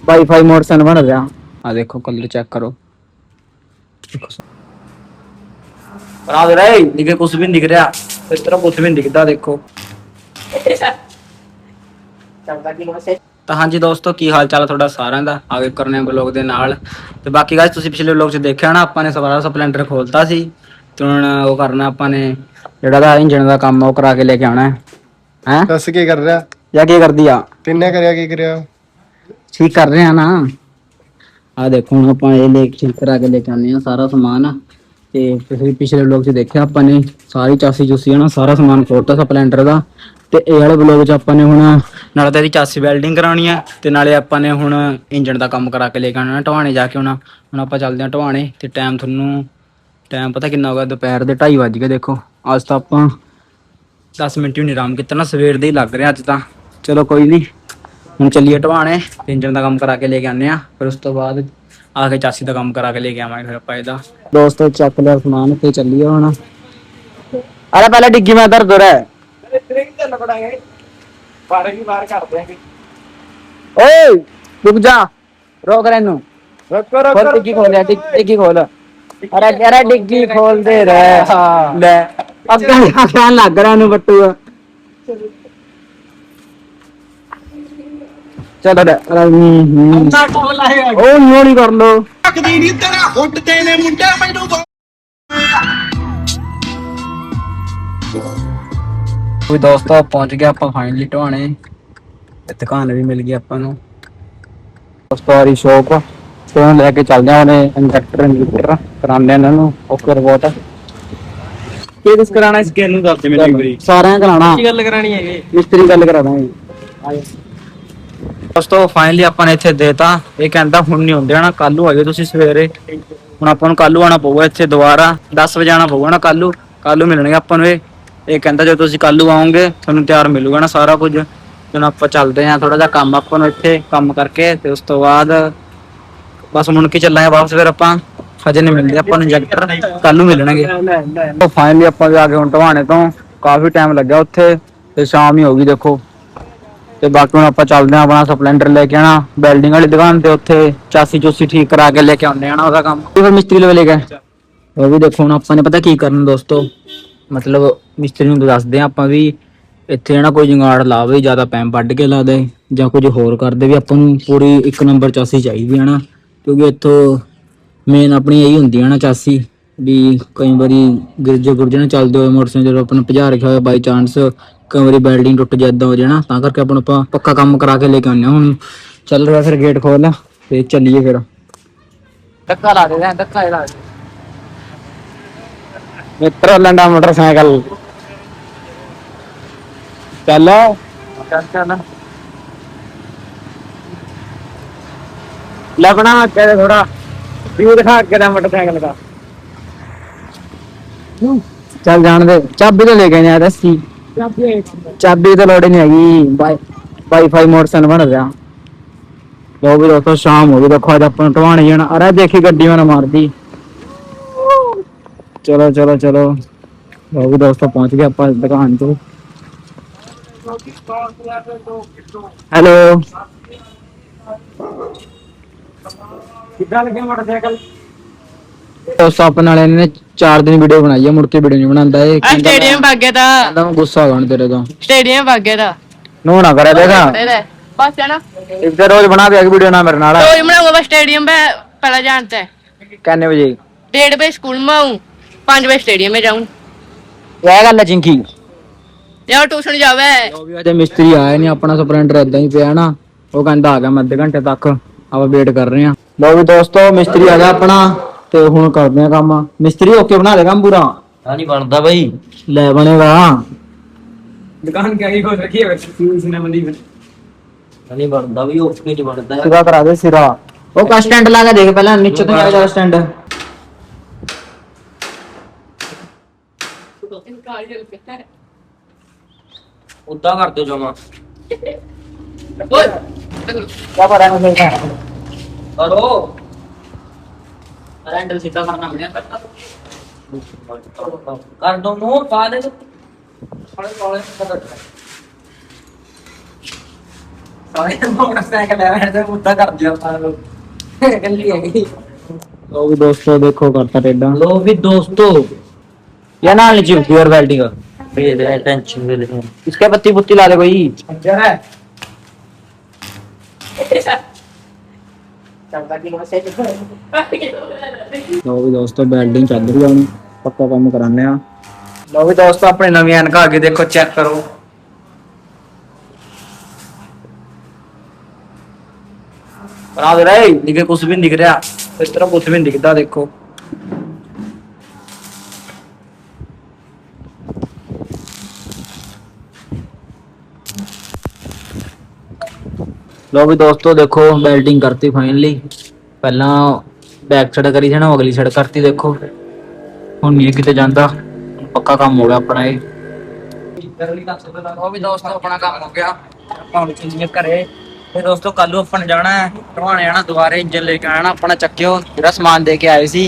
Wifi mode सन बन रहा। हाँ देखो कलर चेक करो। बना दे रहा दिखे कुछ भी नहीं दिख रहा। इस तरह कुछ भी नहीं दिखता देखो। ਤਾਂ ਹਾਂਜੀ ਦੋਸਤੋ ਕੀ ਹਾਲ ਚਾਲ ਹੈ ਤੁਹਾਡਾ ਸਾਰਿਆਂ ਦਾ। ਆਗੇ ਕਰਨੇ ਬਲੌਗ ਦੇ ਨਾਲ ਤੇ ਬਾਕੀ ਗਾਇਸ ਤੁਸੀਂ ਪਿਛਲੇ ਬਲੌਗ 'ਚ ਦੇਖਿਆ ਨਾ ਆਪਾਂ ਨੇ ਸਵਾਰਾ ਸਪਲੈਂਡਰ ਖੋਲਤਾ ਸੀ ਤੇ ਹੁਣ ਉਹ ਕਰਨਾ ਆਪਾਂ ਨੇ ਜਿਹੜਾ ਦਾ ਇੰਜਨ ਦਾ ਕੰਮ ਉਹ ਕਰਾ ਕੇ ਲੈ ਕੇ ਆਉਣਾ ਹੈ। ਦੱਸ ਕੀ ਕਰ ਰਿਹਾ ਜਾਂ ਕੀ ਕਰਦੀ ਆ ਕਿੰਨੇ ਕਰਿਆ ਕੀ ਕਰਿਆ ਠੀਕ ਕਰ ਰਹੇ ਆ ਨਾ। ਆ ਦੇਖੋ ਹੁਣ ਆਪਾਂ ਇਹ ਲੈ ਠੀਕ ਕਰਾ ਕੇ ਲੈ ਕੇ ਆਉਂਦੇ ਆ ਸਾਰਾ ਸਮਾਨ। ਤੇ ਤੁਸੀਂ ਪਿਛਲੇ ਬਲੌਗ 'ਚ ਦੇਖਿਆ ਆਪਾਂ ਨੇ ਸਾਰੀ ਚਾਸੀ ਚੂਸੀ ਹੈ ਨਾ ਸਾਰਾ ਸਮਾਨ ਖੋਲਤਾ ਸਪਲੈਂਡਰ ਦਾ। ਤੇ ਇਹ ਵਾਲੇ ਬਲੌਗ 'ਚ ਆਪਾਂ ਨੇ ਹੁਣ ਨਾਲੇ ਤਾਂ ਇਹਦੀ ਚਾਸੀ ਵੈਲਡਿੰਗ ਕਰਾਉਣੀ ਆ ਤੇ ਨਾਲੇ ਆਪਾਂ ਨੇ ਹੁਣ ਇੰਜਣ ਦਾ ਕੰਮ ਕਰਾ ਕੇ ਲੈ ਕੇ ਆਉਣਾ ਢਵਾਣੇ ਜਾ ਕੇ। ਹੁਣ ਆਪਾਂ ਚੱਲਦੇ ਹਾਂ ਢਵਾਣੇ ਤੇ ਟਾਈਮ ਪਤਾ ਕਿੰਨਾ ਹੋ ਗਿਆ ਦੁਪਹਿਰ ਦੇ 2:30 ਵੱਜ ਗਏ। ਦੇਖੋ ਅੱਜ ਤਾਂ ਆਪਾਂ 10 ਮਿੰਟ ਵੀ ਨਹੀਂ ਆਰਾਮ ਕੀਤਾ ਨਾ ਸਵੇਰ ਦੇ ਹੀ ਲੱਗ ਰਿਹਾ ਅੱਜ ਤਾਂ। ਚਲੋ ਕੋਈ ਨਹੀਂ ਹੁਣ ਚੱਲੀਏ ਢਵਾਣੇ ਤੇ ਇੰਜਣ ਦਾ ਕੰਮ ਕਰਾ ਕੇ ਲੈ ਕੇ ਆਉਂਦੇ ਆ। ਫਿਰ ਉਸ ਤੋਂ ਬਾਅਦ ਆ ਕੇ ਚਾਸੀ ਦਾ ਕੰਮ ਕਰਾ ਕੇ ਲੈ ਕੇ ਆਵਾਂਗੇ। ਫਿਰ ਆਪਾਂ ਇਹਦਾ ਦੋਸਤੋ ਚੱਕ ਲਿਆ ਸਮਾਨ ਤੇ ਚੱਲੀਏ ਹੁਣ। ਅਰੇ ਪਹਿਲਾਂ ਡਿੱਗੀ ਮੈਂ ਦਰਦ ਹੋ ਰਿਹਾ ਓਏ रुक जा रोक रहे नु खोल डिग्गी खोल डिग्गी खोल। अरे अरे डिग्गी खोल दे रे ले अब क्या लग रहा नु बट्टू चलो दे ओ यूं नहीं कर लो ਕੋਈ ਦੋਸਤੋ ਪਹੁੰਚ ਗਿਆ ਆਪਾਂ ਫਾਈਨਲੀ ਢਵਾਣੇ ਤੇ ਦੁਕਾਨ ਵੀ ਮਿਲ ਗਈ ਆਪਾਂ ਨੂੰ ਦੋਸਤੋ ਵਾਲੀ ਸ਼ੌਪ ਤੇ ਹੁਣ ਲੈ ਕੇ ਚੱਲਦੇ ਆ ਉਹਨੇ ਇੰਜੈਕਟਰ ਕਰਾਉਂਦੇ ਇਹਨਾਂ ਨੂੰ ਓਕੇ ਰਿਪੋਰਟ ਕੀ ਕੁਝ ਕਰਾਣਾ ਇਸ ਨੂੰ ਦੱਸ ਦੇ ਮੈਨੂੰ ਵੀਰੇ ਸਾਰਿਆਂ ਕਰਾਣਾ ਕੀ ਗੱਲ ਕਰਾਣੀ ਹੈਗੇ ਮਿਸਤਰੀ ਗੱਲ ਕਰਾ ਦਾਂਗੇ। ਦੋਸਤੋ ਫਾਈਨਲੀ ਆਪਾਂ ਨੇ ਇੱਥੇ ਦੇਤਾ। ਇਹ ਕਹਿੰਦਾ ਹੁਣ ਨਹੀਂ ਹੁੰਦੇ ਨਾ ਕੱਲ ਨੂੰ ਆਇਓ ਤੁਸੀਂ ਸਵੇਰੇ। ਹੁਣ ਆਪਾਂ ਨੂੰ ਕੱਲ ਨੂੰ ਆਉਣਾ ਪਊਗਾ ਇੱਥੇ ਦੁਬਾਰਾ 10 ਵਜੇ ਆਉਣਾ ਪਊਗਾ ਨਾ ਕੱਲ ਨੂੰ ਮਿਲਣਗੇ ਆਪਾਂ ਨੂੰ। ਇਹ ਕਹਿੰਦਾ ਜਦੋਂ ਤੁਸੀਂ ਕੱਲ ਨੂੰ ਆਓਗੇ ਤੁਹਾਨੂੰ ਤਿਆਰ ਮਿਲੂਗਾ ਨਾ ਸਾਰਾ ਕੁਝ। ਹੁਣ ਆਪਾਂ ਚੱਲਦੇ ਹਾਂ ਥੋੜਾ ਜਿਹਾ ਕੰਮ ਆਪਾਂ ਨੂੰ ਇੱਥੇ ਕੰਮ ਕਰਕੇ ਤੇ ਉਸ ਤੋਂ ਬਾਅਦ ਬਸ ਮੁੜ ਕੇ ਚੱਲਾਂਗੇ ਵਾਪਸ। ਫਿਰ ਆਪਾਂ ਹਜੇ ਨਹੀਂ ਮਿਲਦੇ ਆਪਾਂ ਨੂੰ ਇੰਜੈਕਟਰ ਕੱਲ ਨੂੰ ਮਿਲਣਗੇ। ਫਾਈਨਲੀ ਆਪਾਂ ਜਾ ਕੇ ਹੁਣ ਢਵਾਣੇ ਤੋਂ ਕਾਫੀ ਟਾਈਮ ਲੱਗਿਆ ਉੱਥੇ ਤੇ ਸ਼ਾਮ ਹੀ ਹੋ ਗਈ ਦੇਖੋ। ਤੇ ਬਾਕੀ ਹੁਣ ਆਪਾਂ ਚੱਲਦੇ ਹਾਂ ਆਪਣਾ ਸਪਲੈਂਡਰ ਲੈ ਕੇ ਆਣਾ ਵੈਲਡਿੰਗ ਵਾਲੀ ਦੁਕਾਨ ਤੇ ਉੱਥੇ ਚਾਸੀ ਚੂਸੀ ਠੀਕ ਕਰਾ ਕੇ ਲੈ ਕੇ ਆਉਂਦੇ ਆ ਨਾ ਉਹਦਾ ਕੰਮ। ਫਿਰ ਮਿਸਤਰੀ ਲਵੇ ਲੈ ਕੇ ਉਹ ਵੀ ਦੇਖੋ ਹੁਣ ਆਪਾਂ ਨੇ ਪਤਾ ਕੀ ਕਰਨਾ ਦੋਸਤੋ ਮਤਲਬ ਮਿਸਤਰੀ ਨੂੰ ਦੱਸਦੇ ਆ ਆਪਾਂ ਵੀ ਇੱਥੇ ਨਾ ਕੋਈ ਜੁਗਾੜ ਲਾਵੇ ਜ਼ਿਆਦਾ ਪੈਮ ਵੱਢ ਕੇ ਲਾ ਦੇ ਜਾਂ ਕੁਝ ਹੋਰ ਕਰਦੇ ਵੀ ਆਪਾਂ ਨੂੰ ਪੂਰੀ 1 ਨੰਬਰ ਚਾਸੀ ਚਾਹੀਦੀ ਹੈ ਨਾ। ਕਿਉਂਕਿ ਇੱਥੋਂ ਮੇਨ ਆਪਣੀ ਇਹੀ ਹੁੰਦੀ ਹੈ ਨਾ ਚਾਸੀ ਵੀ ਕਈ ਵਾਰੀ ਗੁਰਜੇ ਨਾਲ ਚੱਲਦੇ ਹੋਏ ਮੋਟਰਸਾਈਕਲ ਜਦੋਂ ਆਪਾਂ ਭਜਾ ਰੱਖਿਆ ਹੋਇਆ ਬਾਈ ਚਾਂਸ ਕਈ ਵਾਰੀ ਬੈਲਡਿੰਗ ਟੁੱਟ ਜਾ ਏਦਾਂ ਹੋ ਜਾਣਾ ਤਾਂ ਕਰਕੇ ਆਪਾਂ ਪੱਕਾ ਕੰਮ ਕਰਾ ਕੇ ਲੈ ਕੇ ਆਉਂਦੇ ਹਾਂ। ਹੁਣ ਚੱਲ ਰਿਹਾ ਫਿਰ ਗੇਟ ਖੋਲ ਤੇ ਚੱਲੀਏ ਫਿਰ ਧੱਕਾ ਲਾ ਦੇ ਧੱਕਾ ਲਾ ਦੇ ਮਿੱਤਰ ਲੰਡਾ ਮੋਟਰਸਾਈਕਲ ਚੱਲ ਲੱਭਣਾ ਅੱਗੇ ਥੋੜਾ व्यू दिखा के मोटरसाइकिल का। चल जान दे चाबी तो लेके नहीं आया चाबी तो लोड़ नहीं हैगी वाईफाई मोड सन बन रहा। वो भी दोस्तों शाम हो गई देखो आज अपन ढवाने जाना। अरे देखी गड्डी मैंने मार दी। चलो चलो चलो वो भी दोस्तों पहुंच गया अपन दुकान तो। हेलो दोस्तों अपने वाले ने 4 दिन वीडियो बनाई है मुड़ के वीडियो नहीं बनाता है। स्टेडियम भाग गया था मैं गुस्सा हो गया तेरे तो स्टेडियम भाग गया था नो ना करे देखा बस है ना इधर रोज बना दिया वीडियो ना मेरे नाल रोज बनाऊंगा बस स्टेडियम पे पहला जानता है कितने बजे 1:30 बजे स्कूल में आऊं 5 बजे स्टेडियम में जाऊं क्या गल है चिंकी यार ट्यूशन जावे जो भी अजे मिस्त्री आया नहीं अपना स्प्लेंडर इदा ही पिया ना वो कहंदा आ गया मैं आधे घंटे तक ਆਪਾਂ ਵੇਟ ਕਰ ਰਹੇ ਹਾਂ। ਲੋ ਵੀ ਦੋਸਤੋ ਮਿਸਤਰੀ ਆ ਗਿਆ ਆਪਣਾ ਤੇ ਹੁਣ ਕਰਦੇ ਆ ਕੰਮ। ਮਿਸਤਰੀ ਓਕੇ ਬਣਾ ਦੇ ਕੰਮ ਪੂਰਾ ਆ ਨਹੀਂ ਬਣਦਾ ਬਾਈ ਲੈ ਬਣੇਗਾ ਦੁਕਾਨ ਕਿਆ ਹੀ ਖੋਲ ਰੱਖੀ ਹੈ ਉਸਨੇ ਮੰਦੀ ਨਹੀਂ ਬਣਦਾ ਵੀ ਓਕੇ ਨਹੀਂ ਬਣਦਾ ਸਿਰਾ ਕਰਾ ਦੇ ਸਿਰਾ। ਉਹ ਕਾ ਸਟੈਂਡ ਲਾ ਕੇ ਦੇਖ ਪਹਿਲਾਂ ਨੀਚੇ ਤੋਂ ਆ ਜਾ ਸਟੈਂਡ ਉਦਾਂ ਕਰ ਦਿਓ ਜਮਾ ओए क्या पर है मुझे करो हैंडल सीधा करना पड़ेगा कर दो नो पा दे थोड़े थोड़े ਸਾਰੇ ਮੋਟਰਸਾਈਕਲ ਲੈ ਬੈਠਦੇ ਮੁੱਦਾ ਕਰ ਦਿਆ ਆਪਾਂ ਨੂੰ ਗੱਲੀ ਹੈਗੀ ਲੋ ਵੀ ਦੋਸਤੋ ਦੇਖੋ ਕਰਤਾ ਟੇਡਾ लो भी दोस्तों या ना लीजिए प्योर वेल्डिंग टेंशन ले ले इसके पत्ती पुत्ती ला दे कोई अंदर है ਲੋ ਵੀ ਦੋਸਤੋ ਵੈਲਡਿੰਗ ਚੱਲ ਰਹੀ ਆ ਹੁਣ ਪੱਕਾ ਕੰਮ ਕਰਾਉਂਦੇ ਆ ਲੋ ਵੀ ਦੋਸਤੋ ਆਪਣੇ ਨਵੀਂ ਐਨਕਾਂ ਅੱਗੇ ਦੇਖੋ ਚੈੱਕ ਕਰੋ ਬਣਾ ਦੇ ਰਹੇ ਨਿਕੇ ਕੁਝ ਵੀ ਨਹੀਂ ਦਿਖ ਰਿਹਾ ਇਸ ਤਰ੍ਹਾਂ ਕੁਝ ਵੀ ਨਹੀਂ ਦਿਖਦਾ ਦੇਖੋ ਲੋ ਵੀ ਦੋਸਤੋ ਦੇਖੋ ਵੈਲਡਿੰਗ ਕਰਤੀ ਫਾਈਨਲੀ ਪਹਿਲਾਂ ਬੈਕ ਸਾਈਡ ਕਰੀ ਸੀ ਨਾ ਅਗਲੀ ਸਾਈਡ ਕਰਤੀ ਦੇਖੋ ਹੁਣ ਨਹੀਂ ਕਿਤੇ ਜਾਂਦਾ ਪੱਕਾ ਕੰਮ ਹੋ ਗਿਆ ਆਪਣਾ ਇਹ ਉਹ ਵੀ ਦੋਸਤੋ ਆਪਣਾ ਕੰਮ ਹੋ ਗਿਆ ਆਪਾਂ ਹੁਣ ਚੀਜ਼ ਘਰੇ ਤੇ ਦੋਸਤੋ ਕੱਲ ਨੂੰ ਆਪਾਂ ਨੇ ਜਾਣਾ ਹੈ ਢਵਾਣੇ ਆਣਾ ਦੁਬਾਰੇ ਇੰਜਨ ਲੈ ਕੇ ਆਣਾ ਆਪਣਾ ਚੱਕਿਓ ਜਿਹੜਾ ਸਮਾਨ ਦੇ ਕੇ ਆਏ ਸੀ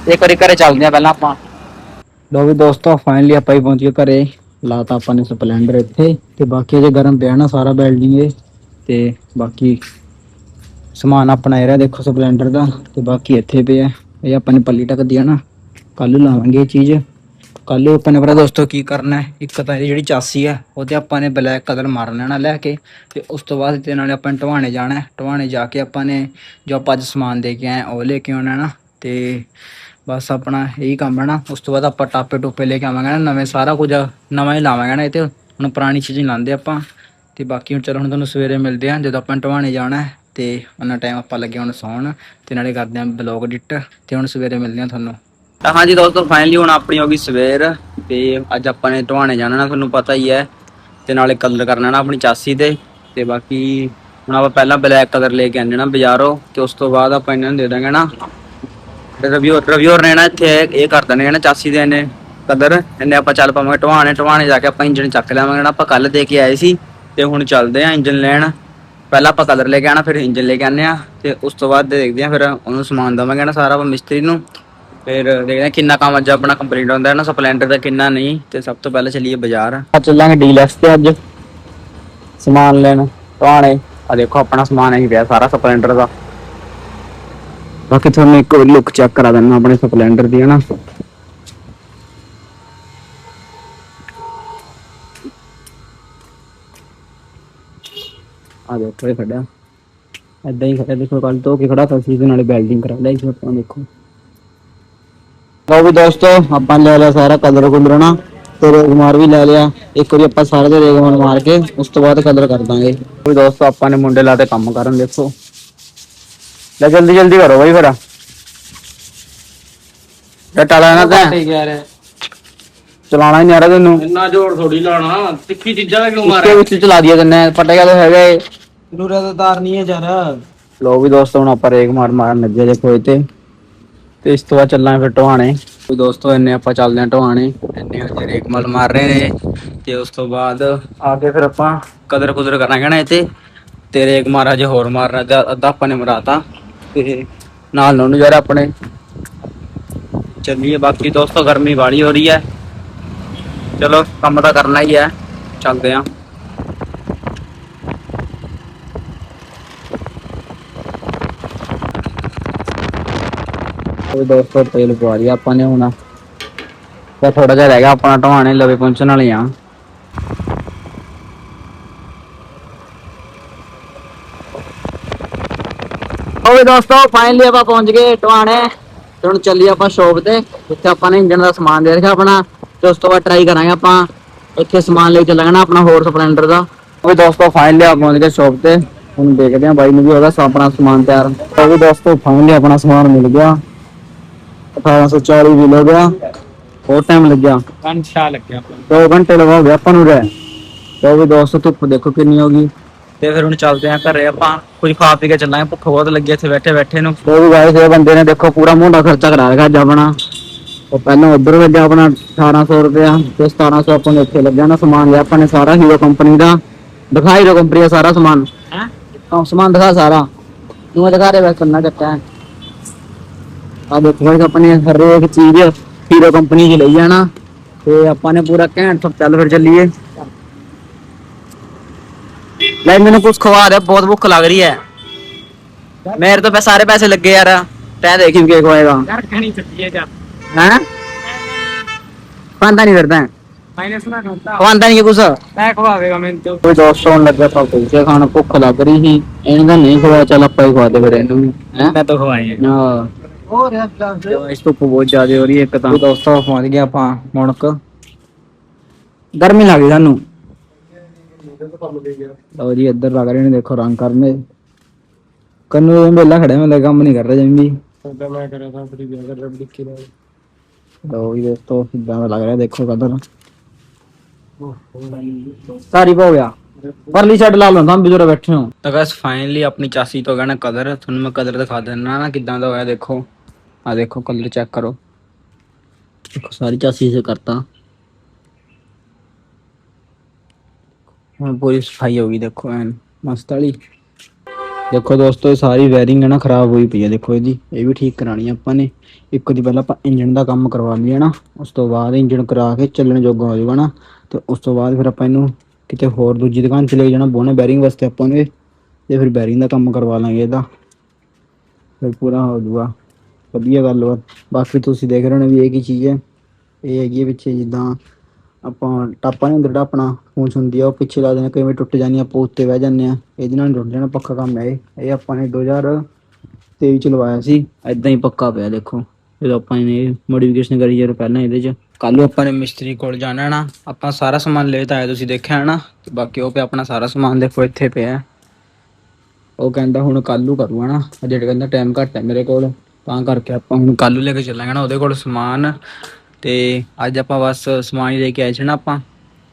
ਇੱਕ ਵਾਰੀ ਘਰੇ ਚੱਲਦੇ ਆ ਪਹਿਲਾਂ ਆਪਾਂ ਲੋ ਵੀ ਦੋਸਤੋ ਫਾਈਨਲੀ ਆਪਾਂ ਹੀ ਪਹੁੰਚ ਗਏ ਘਰੇ ਲਾਤਾ ਆਪਾਂ ਨੇ ਸਪਲੈਂਡਰ ਇੱਥੇ ਤੇ ਬਾਕੀ ਅਜੇ ਗਰਮ ਪਿਆ ਨਾ ਸਾਰਾ ਵੈਲਡਿੰਗ ਇਹ ਤੇ ਬਾਕੀ ਸਮਾਨ ਆਪਣਾ ਇਹ ਰਿਹਾ ਦੇਖੋ ਸਪਲੈਂਡਰ ਦਾ ਤੇ ਬਾਕੀ ਇੱਥੇ ਪਿਆ ਇਹ ਆਪਾਂ ਨੇ ਪੱਲੀ ਟਕਦੀ ਆ ਨਾ ਕੱਲ ਨੂੰ ਲਾਵਾਂਗੇ ਇਹ ਚੀਜ਼ ਕੱਲ ਨੂੰ ਆਪਾਂ ਨੇ ਪਤਾ ਦੋਸਤੋ ਕੀ ਕਰਨਾ ਹੈ ਇੱਕ ਤਾਂ ਇਹ ਜਿਹੜੀ ਚਾਸੀ ਹੈ ਉਹ ਤੇ ਆਪਾਂ ਨੇ ਬਲੈਕ ਕਲਰ ਮਾਰ ਲੈਣਾ ਲੈ ਕੇ ਤੇ ਉਸ ਤੋਂ ਬਾਅਦ ਤੇ ਨਾਲੇ ਆਪਾਂ ਨੇ ਢਵਾਣੇ ਜਾਣਾ ਹੈ ਢਵਾਣੇ ਜਾ ਕੇ ਆਪਾਂ ਨੇ ਜੋ ਆਪਾਂ ਅੱਜ ਸਮਾਨ ਦੇ ਕੇ ਆਏ ਉਹ ਲੈ ਕੇ ਆਉਣਾ ਨਾ ਤੇ ਬਸ ਆਪਣਾ ਇਹੀ ਕੰਮ ਹੈ ਨਾ ਉਸ ਤੋਂ ਬਾਅਦ ਆਪਾਂ ਟਾਪੇ ਟੋਪੇ ਲੈ ਕੇ ਆਵਾਂਗੇ ਨਾ ਨਵੇਂ ਸਾਰਾ ਕੁਝ ਨਵਾਂ ਹੀ ਲਾਵਾਂਗੇ ਨਾ ਇਹ ਤੇ ਹੁਣ ਪੁਰਾਣੀ ਚੀਜ਼ ਨਹੀਂ ਲਾਉਂਦੇ ਆਪਾਂ ਤੇ ਬਾਕੀ ਹੁਣ ਚਲੋ ਹੁਣ ਤੁਹਾਨੂੰ ਸਵੇਰੇ ਮਿਲਦੇ ਆ ਜਦੋਂ ਆਪਾਂ ਢਵਾਣੇ ਜਾਣਾ ਹੈ ਤੇ ਉਹਨਾਂ ਟਾਈਮ ਆਪਾਂ ਲੱਗੇ ਹੁਣ ਸੌਣ ਤੇ ਨਾਲੇ ਕਰਦੇ ਆ ਬਲੌਗ ਐਡਿਟ ਤੇ ਹੁਣ ਸਵੇਰੇ ਮਿਲਦੇ ਆ ਤੁਹਾਨੂੰ ਤਾਂ ਹਾਂਜੀ ਦੋਸਤੋ ਫਾਈਨਲੀ ਹੁਣ ਆਪਣੀ ਹੋ ਗਈ ਸਵੇਰ ਤੇ ਅੱਜ ਆਪਾਂ ਨੇ ਢਵਾਣੇ ਜਾਣਾ ਨਾ ਤੁਹਾਨੂੰ ਪਤਾ ਹੀ ਹੈ ਤੇ ਨਾਲੇ ਕਲਰ ਕਰਨਾ ਨਾ ਆਪਣੀ ਚਾਸੀ ਤੇ ਬਾਕੀ ਹੁਣ ਆਪਾਂ ਪਹਿਲਾਂ ਬਲੈਕ ਕਲਰ ਲੈ ਕੇ ਆਣੇ ਨਾ ਬਾਜ਼ਾਰੋਂ ਤੇ ਉਸ ਤੋਂ ਬਾਅਦ ਆਪਾਂ ਇਹਨਾਂ ਨੂੰ ਦੇ ਦਾਂਗੇ ਨਾ ਰਿਵਿਊਰ ਨੇ ਨਾ ਇੱਥੇ ਇਹ ਕਰ ਦੇਣੇ ਨਾ ਚਾਸੀ ਦੇ ਇਹਨੇ ਕਲਰ ਇਹਨੇ ਆਪਾਂ ਚੱਲ ਪਾਵਾਂਗੇ ਢਵਾਣੇ ਜਾ ਕੇ ਆਪਾਂ ਇੰਜਨ ਚੱਕ ਲਿਆਵਾਂਗੇ ਨਾ ਆਪਾਂ ਕੱਲ ਦੇ ਕੇ ਆਏ ਸੀ ਤੇ ਹੁਣ ਚੱਲਦੇ ਆ ਇੰਜਨ ਲੈਣ ਪਹਿਲਾਂ ਆਪਾਂ ਕਲਰ ਲੈ ਕੇ ਆਣਾ ਫਿਰ ਇੰਜਨ ਲੈ ਕੇ ਆਨੇ ਆ ਤੇ ਉਸ ਤੋਂ ਬਾਅਦ ਦੇਖਦੇ ਆ ਫਿਰ ਉਹਨੂੰ ਸਮਾਨ ਦਵਾਂਗੇ ਨਾ ਸਾਰਾ ਆਪਾਂ ਮਿਸਤਰੀ ਨੂੰ ਫਿਰ ਦੇਖਦੇ ਆ ਕਿੰਨਾ ਕੰਮ ਅੱਜ ਆਪਣਾ ਕੰਪਲੀਟ ਹੁੰਦਾ ਹੈ ਨਾ ਸਪਲੈਂਡਰ ਦਾ ਕਿੰਨਾ ਨਹੀਂ ਤੇ ਸਭ ਤੋਂ ਪਹਿਲਾਂ ਚੱਲੀਏ ਬਾਜ਼ਾਰ ਚੱਲਾਂਗੇ ਡੀਲੈਕਸ ਤੇ ਅੱਜ ਸਮਾਨ ਲੈਣ ਢਵਾਣੇ ਆ ਦੇਖੋ ਆਪਣਾ ਸਮਾਨ ਇਹੀ ਪਿਆ ਸਾਰਾ ਸਪਲੈਂਡਰ ਦਾ ਬਾਕੀ ਤੁਹਾਨੂੰ ਇੱਕ ਲੁੱਕ ਚੈੱਕ ਕਰਾ ਦਿੰਦਾ ਆਪਣੇ ਸਪਲੈਂਡਰ ਦੀ ਹਨਾ ਆ ਦੇਖੋ ਇਹ ਖੜਾ ਏਦਾਂ ਹੀ ਖੜਾ ਦੇਖੋ ਕੱਲ ਤੋਂ ਕੀ ਖੜਾ ਤਾਂ ਸੀ ਨਾਲੇ ਵੈਲਡਿੰਗ ਕਰਾ ਲਿਆ ਸੀ ਆਪਾਂ ਦੇਖੋ ਲਓ ਵੀ ਦੋਸਤੋ ਆਪਾਂ ਲੈ ਲਿਆ ਸਾਰਾ ਕਲਰ ਕੁਲਰ ਨਾ ਤੇ ਰੇਗਮਾਰ ਵੀ ਲੈ ਲਿਆ ਇੱਕ ਵਾਰੀ ਆਪਾਂ ਸਾਰੇ ਦੇ ਰੇਗਮਾਰ ਮਾਰ ਕੇ ਉਸ ਤੋਂ ਬਾਅਦ ਕਲਰ ਕਰ ਦਾਂਗੇ ਵੀ ਦੋਸਤੋ ਆਪਾਂ ਨੇ ਮੁੰਡੇ ਲਾ ਤੇ ਕੰਮ ਕਰਨ ਦੇਖੋ ਲੈ ਜਲਦੀ ਜਲਦੀ ਕਰੋ ਬਾਈ ਫਿਰ ਟਾਲਾ ਨਾ ਤਾਂ ਚਲਾਣਾ ਹੀ ਨਹੀਂ ਆ ਰਿਹਾ ਤੈਨੂੰ ਇੰਨਾ ਜ਼ੋਰ ਥੋੜੀ ਲਾਣਾ ਤਿੱਖੀ ਚੀਜ਼ਾਂ ਕਿਉਂ इसके ਵਿੱਚ ਚਲਾ ਦਿਆ ਤੈਨੇ ਪਟੇਗਾ ਤਾਂ ਹੈਗਾ ਏ ਦੂਰਾ ਦਾ ਤਾਰ ਨਹੀਂ ਹੈ ਯਾਰ ਲੋ ਵੀ ਦੋਸਤੋ ਹੁਣ ਆਪਾਂ ਰੇਗ ਮਾਰਨ ਲੱਗੇ ਜੇ ਕੋਈ ਤੇ ਇਸ ਤੋਂ ਬਾਅਦ ਚੱਲਾਂਗੇ ਫਿਰ ਢਵਾਣੇ ਵੀ ਦੋਸਤੋ ਇੰਨੇ ਆਪਾਂ ਚੱਲਦੇ ਆਂ ਢਵਾਣੇ ਇੰਨੇ ਹਜੇ ਰੇਗ ਮਾਰ ਰਹੇ ਨੇ ਤੇ ਉਸ ਤੋਂ ਬਾਅਦ ਆ ਕੇ ਫਿਰ ਆਪਾਂ ਕਦਰ ਕੁਦਰ ਕਰਾਂਗੇ ਨਾ ਇੱਥੇ ਤੇ ਰੇਗ ਮਾਰ ਹਜੇ ਹੋਰ ਮਾਰਨਾ ਅੱਧਾ ਆਪਾਂ ਨੇ ਮਰਾਤਾ ਤੇ ਨਾਲ ਨੂੰ ਯਾਰ ਆਪਣੇ ਚੱਲੀਏ ਬਾਕੀ ਦੋਸਤੋ ਗਰਮੀ ਵਾਲੀ ਹੋ ਰਹੀ ਹੈ ਚਲੋ ਕੰਮ ਤਾਂ ਕਰਨਾ ਹੀ ਹੈ ਚੱਲਦੇ ਆਂ ਉਹ ਦੋਸਤੋ ਤੇਲ ਪਵਾ ਲਿਆ ਆਪਾਂ ਨੇ ਹੁਣ ਤੇ ਥੋੜਾ ਜਿਹਾ ਰਹਿ ਗਿਆ ਆਪਣਾ ਢਵਾਣੇ ਲਵੇ ਪਹੁੰਚਣ ਵਾਲੇ ਆ ਓਏ ਦੋਸਤੋ ਫਾਈਨਲੀ ਆਪਾਂ ਪਹੁੰਚ ਗਏ ਢਵਾਣੇ ਤੇ ਹੁਣ ਚੱਲੀਏ ਆਪਾਂ ਸ਼ੌਪ ਤੇ ਜਿੱਥੇ ਆਪਾਂ ਨੇ ਇੰਜਨ ਦਾ ਸਮਾਨ ਦੇ ਰੱਖਿਆ ਆਪਣਾ ਤੇ ਉਸ ਤੋਂ ਬਾਅਦ ਟਰਾਈ ਕਰਾਂਗੇ ਆਪਾਂ ਇੱਥੇ ਸਮਾਨ ਲੈ ਚੱਲਾਂਗੇ ਨਾ ਆਪਣਾ ਹੋਰ ਸਪਲੈਂਡਰ ਦਾ ਓਏ ਦੋਸਤੋ ਫਾਈਨਲੀ ਆਪਾਂ ਪਹੁੰਚ ਗਏ ਸ਼ੌਪ ਤੇ ਹੁਣ ਦੇਖਦੇ ਆਂ ਬਾਈ ਨੂੰ ਵੀ ਉਹਦਾ ਆਪਣਾ ਸਮਾਨ ਤਿਆਰ ਓਏ ਦੋਸਤੋ ਫਾਈਨਲੀ ਆਪਣਾ ਸਮਾਨ ਮਿਲ ਗਿਆ 1840 ਵੀ ਹੋ ਗਿਆ ਬਹੁਤ ਟਾਈਮ ਲੱਗਿਆ ਕੰਛਾ ਲੱਗਿਆ 2 ਘੰਟੇ ਲਗਾ ਹੋ ਗਿਆ ਆਪਾਂ ਨੂੰ ਰਹਿ ਤੇ ਵੀ ਦੋਸਤੋ ਧੁੱਪ ਦੇਖੋ ਕਿੰਨੀ ਹੋ ਗਈ ਤੇ ਫਿਰ ਹੁਣ ਚੱਲਦੇ ਆਂ ਘਰੇ ਆਪਾਂ ਕੁਝ ਖਾ ਪੀ ਕੇ ਚੱਲਾਂਗੇ ਭੁੱਖ ਬਹੁਤ ਲੱਗੀ ਇੱਥੇ ਬੈਠੇ ਨੂੰ ਉਹ ਵੀ ਗਾਇਸ ਇਹ ਬੰਦੇ ਨੇ ਦੇਖੋ ਪੂਰਾ ਮੋਢਾ ਖਰਚਾ ਕਰਾ ਰੱਖਿਆ ਅੱਜ ਆਪਣਾ ਉਹ ਪਹਿਲਾਂ ਉਧਰ ਲੱਗਿਆ ਆਪਣਾ 1800 ਰੁਪਇਆ ਤੇ 1700 ਆਪਾਂ ਨੂੰ ਇੱਥੇ ਲੱਗਿਆ ਨਾ ਸਮਾਨ ਲਿਆ ਆਪਾਂ ਨੇ ਸਾਰਾ ਹੀਰੋ ਕੰਪਨੀ ਦਾ ਦਿਖਾ ਹੀਰੋ ਕੰਪਨੀ ਦਾ ਸਾਰਾ ਸਮਾਨ ਹਾਂ ਸਮਾਨ ਦਿਖਾ ਸਾਰਾ ਤੂੰ ਦਿਖਾ ਰਿਹਾ ਬਸ ਕਰਨਾ ਚੱਕਾ ਆ ਦੇਖੋ ਗਾਇਸ ਆਪਣੇ ਹਰੇਕ ਚੀਜ਼ ਹੀਰੋ ਕੰਪਨੀ ਦੀ ਲਈ ਜਾਣਾ ਤੇ ਆਪਾਂ ਨੇ ਪੂਰਾ ਘੈਂਟ ਸਭ ਚੱਲ ਫਿਰ ਚੱਲੀਏ ਲੈ ਮੈਨੂੰ ਕੁਝ ਖਵਾ ਦੇ, ਬਹੁਤ ਭੁੱਖ ਲੱਗ ਰਹੀ ਹੈ। ਮੇਰੇ ਤੋਂ ਸਾਰੇ ਪੈਸੇ ਲੱਗੇ ਯਾਰ, ਤੈਂ ਦੇਖੀ ਕੀ ਖਵਾਏਗਾ। ਯਾਰ ਕਣੀ ਚੱਲੀਏ ਜਾ ਹੈ ਖਾਂਦਾ ਨਹੀਂ ਫਿਰਦਾ, ਮਾਈਨਸ ਨਾ ਖਾਂਦਾ ਖਵਾਉਂਦਾ ਨਹੀਂ ਕੁਛ। ਮੈਂ ਖਵਾਵੇਗਾ ਮੈਨੂੰ ਤੇ ਕੋਈ ਦੋਸਤ ਹੋਣ ਲੱਗਾ ਤਾਂ ਕੁਲਚੇ ਖਾਣ, ਭੁੱਖ ਲੱਗ ਰਹੀ ਸੀ, ਇਹਨੂੰ ਤਾਂ ਨਹੀਂ ਖਵਾਇਆ, ਚੱਲ ਆਪਾਂ ਹੀ ਖਵਾ ਦੇ ਫਿਰ ਇਹਨੂੰ ਵੀ। ਮੈਂ ਤਾਂ ਖਵਾਏ ਹਾਂ ਹੋਰ ਯਾਰ ਇਸ ਧੁੱਪ ਬਹੁਤ ਜ਼ਿਆਦਾ ਹੋ ਰਹੀ ਹੈ। ਇੱਕ ਤਾਂ ਦੋਸਤਾਂ ਪਹੁੰਚ ਗਿਆ ਆਪਾਂ ਮੁਣਕ, ਗਰਮੀ ਲੱਗ ਗਈ ਸਾਨੂੰ। ਲਓ ਜੀ ਇੱਧਰ ਲੱਗ ਰਹੇ ਨੇ, ਦੇਖੋ ਰੰਗ ਕਰਨੇ। ਕੰਨੂ ਮੇਲਾ ਖੜਿਆ, ਮੇਲਾ ਕੰਮ ਨਹੀਂ ਕਰ ਰਿਹਾ ਜਮੀ। ਮੈਂ ਕਰਿਆ ਤਾਂ ਫਰੀ ਵਿਆਹ ਕਰ ਰੱਬ ਲਿਖੀ ਦਾ। ਲਓ ਜੀ ਦੋਸਤੋ ਕਿੱਦਾਂ ਦਾ ਲੱਗ ਰਿਹਾ, ਦੇਖੋ ਕਦਰ ਸਾਰੀ ਹੋ ਗਿਆ। ਪਰਲੀ ਸਾਈਡ ਲਾ ਲਓ, ਤਾਂ ਬਿਜੋਰਾ ਬੈਠੇ ਹੋ। ਤਾਂ ਗਾਇਸ ਫਾਈਨਲੀ ਆਪਣੀ ਚਾਸੀ ਤੋਂ ਗਿਆ ਨਾ ਕਦਰ, ਤੁਹਾਨੂੰ ਮੈਂ ਕਦਰ ਦਿਖਾ ਦਿੰਦਾ ਨਾ ਕਿੱਦਾਂ ਦਾ ਹੋਇਆ। ਦੇਖੋ ਆ ਦੇਖੋ ਕਲਰ ਚੈੱਕ ਕਰੋ, ਦੇਖੋ ਸਾਰੀ ਚਾਸੀ ਸੇ ਕਰਤਾ, ਹੁਣ ਪੂਰੀ ਸਫਾਈ ਹੋ ਗਈ। ਦੇਖੋ ਐਨ ਮਸਤ ਵਾਲੀ। ਦੇਖੋ ਦੋਸਤੋ ਇਹ ਸਾਰੀ ਵਾਇਰਿੰਗ ਹੈ ਨਾ ਖਰਾਬ ਹੋਈ ਪਈ ਹੈ, ਦੇਖੋ ਇਹਦੀ, ਇਹ ਵੀ ਠੀਕ ਕਰਾਣੀ ਆਪਾਂ ਨੇ। ਇੱਕ ਦੀ ਪਹਿਲਾਂ ਆਪਾਂ ਇੰਜਨ ਦਾ ਕੰਮ ਕਰਵਾ ਲਈਏ ਨਾ, ਉਸ ਤੋਂ ਬਾਅਦ ਇੰਜਨ ਕਰਾ ਕੇ ਚੱਲਣ ਜੋਗਾ ਹੋ ਜਾਊਗਾ ਨਾ, ਤੇ ਉਸ ਤੋਂ ਬਾਅਦ ਫਿਰ ਆਪਾਂ ਇਹਨੂੰ ਕਿਤੇ ਹੋਰ ਦੂਜੀ ਦੁਕਾਨ 'ਚ ਲੈ ਜਾਣਾ ਬੋਨੇ ਬੈਰਿੰਗ ਵਾਸਤੇ ਆਪਾਂ ਨੂੰ, ਤੇ ਫਿਰ ਬੈਰਿੰਗ ਦਾ ਕੰਮ ਕਰਵਾ ਲਾਂਗੇ ਇਹਦਾ, ਫਿਰ ਪੂਰਾ ਹੋ ਜਾਊਗਾ ਵਧੀਆ ਗੱਲਬਾਤ। ਬਾਕੀ ਤੁਸੀਂ ਦੇਖ ਰਹੇ ਹੋ ਵੀ ਇਹ ਕੀ ਚੀਜ਼ ਹੈ, ਇਹ ਹੈਗੀ ਹੈ ਪਿੱਛੇ ਜਿੱਦਾਂ ਆਪਾਂ ਟਾਪਾ ਨਹੀਂ ਹੁੰਦਾ ਜਿਹੜਾ ਆਪਣਾ ਪੂੰਛ ਹੁੰਦੀ ਆ, ਉਹ ਪਿੱਛੇ ਲਾ ਦੇਣਾ, ਕਈ ਵਾਰ ਟੁੱਟ ਜਾਂਦੀ ਆ, ਆਪਾਂ ਉੱਤੇ ਬਹਿ ਜਾਂਦੇ ਆ, ਇਹਦੇ ਨਾਲ ਟੁੱਟ ਜਾਣਾ, ਪੱਕਾ ਕੰਮ ਹੈ ਇਹ ਆਪਾਂ ਨੇ 2023 ਚ ਲਵਾਇਆ ਸੀ, ਏਦਾਂ ਹੀ ਪੱਕਾ ਪਿਆ। ਦੇਖੋ ਜਦੋਂ ਆਪਾਂ ਨੇ ਮੋਡੀਫਿਕੇਸ਼ਨ ਕਰੀ ਯਾਰ ਪਹਿਲਾਂ ਇਹਦੇ ਚ। ਕੱਲ ਨੂੰ ਆਪਾਂ ਨੇ ਮਿਸਤਰੀ ਕੋਲ ਜਾਣਾ ਨਾ, ਆਪਾਂ ਸਾਰਾ ਸਮਾਨ ਲੈ ਤਾਂ ਆਇਆ, ਤੁਸੀਂ ਦੇਖਿਆ ਨਾ, ਤੇ ਬਾਕੀ ਉਹ ਪਿਆ ਆਪਣਾ ਸਾਰਾ ਸਮਾਨ, ਦੇਖੋ ਇੱਥੇ ਪਿਆ। ਉਹ ਕਹਿੰਦਾ ਹੁਣ ਕੱਲ ਨੂੰ ਕਰੂਗਾ ਨਾ, ਜਿਹੜਾ ਕਹਿੰਦਾ ਟਾਈਮ ਘੱਟ ਹੈ ਮੇਰੇ ਕੋਲ, ਤਾਂ ਕਰਕੇ ਆਪਾਂ ਹੁਣ ਕੱਲ ਨੂੰ ਲੈ ਕੇ ਚੱਲਾਂਗੇ ਨਾ ਉਹਦੇ ਕੋਲ ਸਮਾਨ। ਤੇ ਅੱਜ ਆਪਾਂ ਬਸ ਸਮਾਨ ਹੀ ਲੈ ਕੇ ਆਏ ਸੀ ਨਾ ਆਪਾਂ,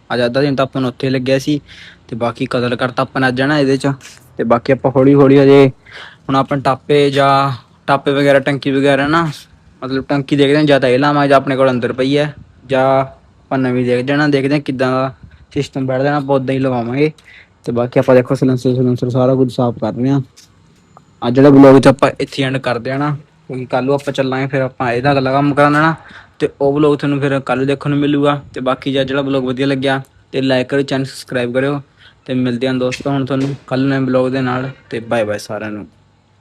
ਅੱਜ ਅੱਧਾ ਦਿਨ ਤਾਂ ਆਪਾਂ ਨੂੰ ਉੱਥੇ ਲੱਗਿਆ ਸੀ, ਤੇ ਬਾਕੀ ਕਦਰ ਕਰਤਾ ਆਪਾਂ ਨੇ ਅੱਜ ਨਾ ਇਹਦੇ 'ਚ। ਤੇ ਬਾਕੀ ਆਪਾਂ ਹੌਲੀ ਹੌਲੀ ਅਜੇ ਹੁਣ ਆਪਣੇ ਟਾਪੇ ਵਗੈਰਾ ਟੰਕੀ ਵਗੈਰਾ ਨਾ, ਮਤਲਬ ਟੰਕੀ ਦੇਖਦੇ ਹਾਂ ਜਾਂ ਤਾਂ ਇਹ ਲਾਵਾਂਗੇ ਜਾਂ ਆਪਣੇ ਕੋਲ ਅੰਦਰ ਪਈ ਹੈ, ਜਾਂ ਆਪਾਂ ਨਵੀਂ ਦੇਖਦੇ ਹਾਂ ਕਿੱਦਾਂ ਦਾ ਸਿਸਟਮ ਬੈਠ ਜਾਣਾ, ਆਪਾਂ ਉੱਦਾਂ ਹੀ ਲਵਾਵਾਂਗੇ। ਤੇ ਬਾਕੀ ਆਪਾਂ ਦੇਖੋ ਸਲੈਂਸਰ ਸਾਰਾ ਕੁਝ ਸਾਫ਼ ਕਰ ਰਹੇ ਹਾਂ। ਅੱਜ ਜਿਹੜਾ ਵਲੋਗ 'ਚ ਆਪਾਂ ਇੱਥੇ ਐਂਡ ਕਰਦੇ ਹਾਂ ਨਾ, ਕਿਉਂਕਿ ਕੱਲ੍ਹ ਨੂੰ ਆਪਾਂ ਚੱਲਾਂਗੇ, ਫਿਰ ਆਪਾਂ ਇਹਦਾ ਅਗਲਾ ਕੰਮ ਕਰਾਉਣਾ ਨਾ, ਤੇ ਉਹ ਵਲੋਗ ਤੁਹਾਨੂੰ ਫਿਰ ਕੱਲ੍ਹ ਦੇਖਣ ਨੂੰ ਮਿਲੂਗਾ। ਤੇ ਬਾਕੀ ਜਿਹੜਾ ਵਲੋਗ ਵਧੀਆ ਲੱਗਿਆ ਤੇ ਲਾਈਕ ਕਰਿਓ, ਚੈਨਲ ਸਬਸਕ੍ਰਾਈਬ ਕਰਿਓ, ਤੇ ਮਿਲਦੇ ਹਾਂ ਦੋਸਤੋ ਹੁਣ ਤੁਹਾਨੂੰ ਕੱਲ੍ਹ ਨਵੇਂ ਵਲੋਗ ਦੇ ਨਾਲ। ਤੇ ਬਾਏ ਬਾਏ ਸਾਰਿਆਂ ਨੂੰ।